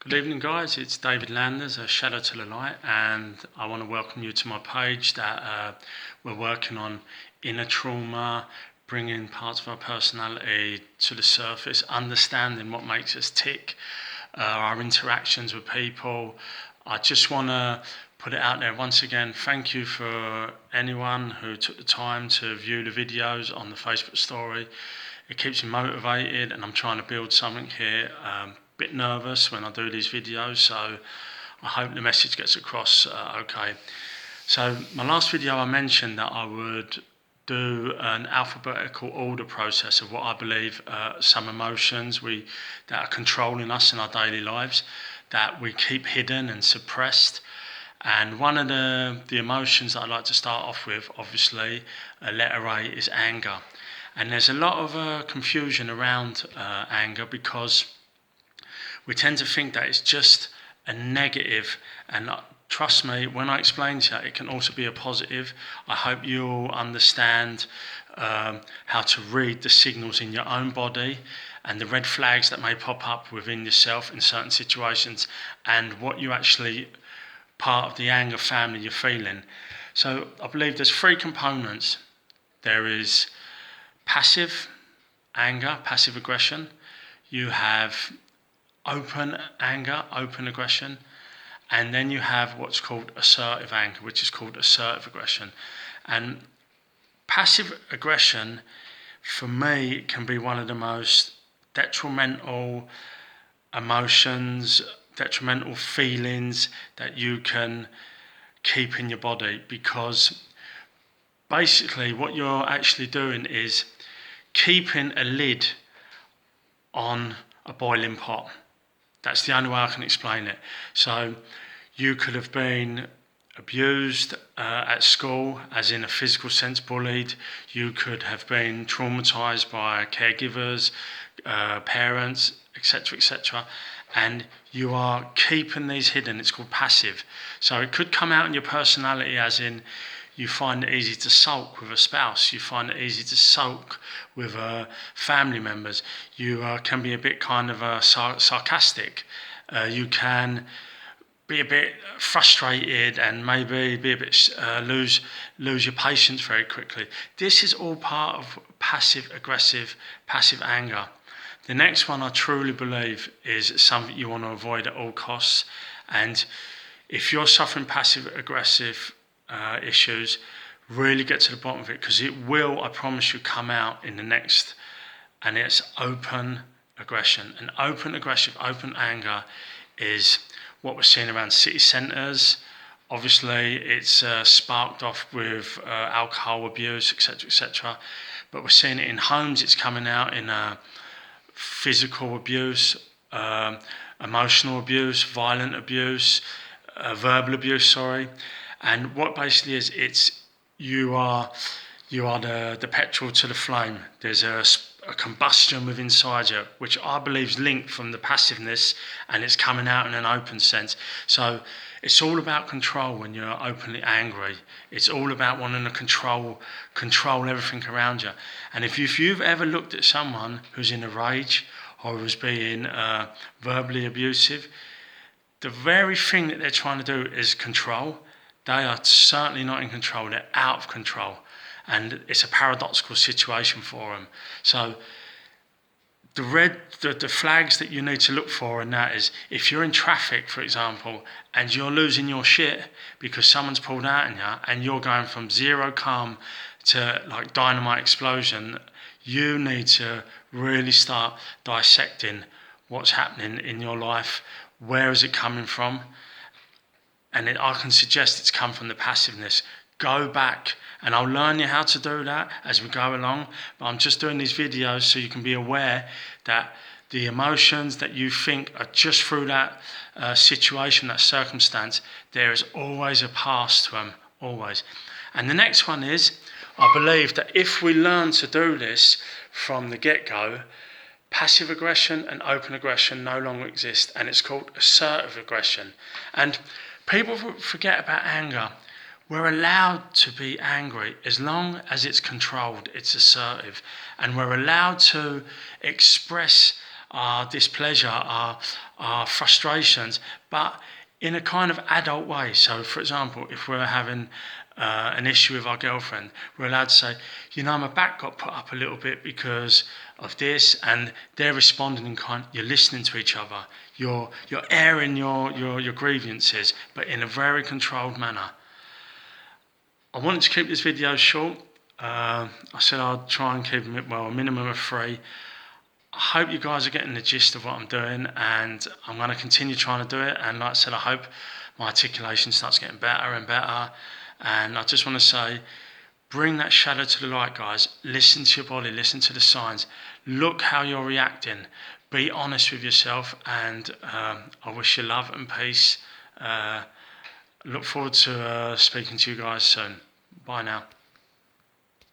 Good evening, guys. It's David Landers, a Shadow to the Light, and I want to welcome you to my page that we're working on inner trauma, bringing parts of our personality to the surface, understanding what makes us tick, our interactions with people. I just want to put it out there once again. Thank you for anyone who took the time to view the videos on the Facebook story. It keeps me motivated, and I'm trying to build something here. Bit nervous when I do these videos, so I hope the message gets across okay. So my last video I mentioned that I would do an alphabetical order process of what I believe some emotions that are controlling us in our daily lives, that we keep hidden and suppressed. And one of the emotions that I'd like to start off with, obviously, letter A, is anger. And there's a lot of confusion around anger because we tend to think that it's just a negative, and trust me, when I explain to you, it can also be a positive. I hope you'll understand how to read the signals in your own body and the red flags that may pop up within yourself in certain situations, and what you actually, part of the anger family you're feeling. So I believe there's three components. There is passive anger, passive aggression. You have open anger, open aggression, and then you have what's called assertive anger, which is called assertive aggression. And passive aggression, for me, can be one of the most detrimental emotions, detrimental feelings that you can keep in your body, because basically what you're actually doing is keeping a lid on a boiling pot. That's the only way I can explain it. So you could have been abused at school, as in a physical sense, bullied. You could have been traumatized by caregivers, parents, etc., etc. And you are keeping these hidden. It's called passive. So it could come out in your personality, as in you find it easy to sulk with a spouse. You find it easy to sulk with family members. You can be a bit kind of sarcastic. You can be a bit frustrated and maybe be a bit lose your patience very quickly. This is all part of passive aggressive, passive anger. The next one I truly believe is something you want to avoid at all costs. And if you're suffering passive aggressive issues, really get to the bottom of it, because it will, I promise you, come out in the next. And it's open aggression. And open aggressive, open anger is what we're seeing around city centres. Obviously, it's sparked off with alcohol abuse, etc., etc. But we're seeing it in homes. It's coming out in physical abuse, emotional abuse, violent abuse, verbal abuse. Sorry. And what basically is, it's you are the petrol to the flame. There's a combustion within inside you, which I believe is linked from the passiveness, and it's coming out in an open sense. So it's all about control when you're openly angry. It's all about wanting to control everything around you. And if you've ever looked at someone who's in a rage or who's being verbally abusive, the very thing that they're trying to do is control. They are certainly not in control. They're out of control. And it's a paradoxical situation for them. So the flags that you need to look for in that is, if you're in traffic, for example, and you're losing your shit because someone's pulled out on you and you're going from zero calm to like dynamite explosion, you need to really start dissecting what's happening in your life. Where is it coming from? And I can suggest it's come from the passiveness. Go back, and I'll learn you how to do that as we go along. But I'm just doing these videos so you can be aware that the emotions that you think are just through that situation, that circumstance, there is always a past to them, always. And the next one is, I believe that if we learn to do this from the get-go, passive aggression and open aggression no longer exist, and it's called assertive aggression. And people forget about anger. We're allowed to be angry as long as it's controlled, it's assertive. And we're allowed to express our displeasure, our frustrations, but in a kind of adult way. So, for example, if we're having an issue with our girlfriend, we're allowed to say, you know, my back got put up a little bit because of this, and they're responding in kind. You're listening to each other. You're airing your grievances, but in a very controlled manner. I wanted to keep this video short. I said I'd try and keep them, well, a minimum of 3. I hope you guys are getting the gist of what I'm doing, and I'm going to continue trying to do it. And like I said, I hope my articulation starts getting better and better. And I just want to say, bring that shadow to the light, guys. Listen to your body, listen to the signs. Look how you're reacting. Be honest with yourself, and I wish you love and peace. Look forward to speaking to you guys soon. Bye now.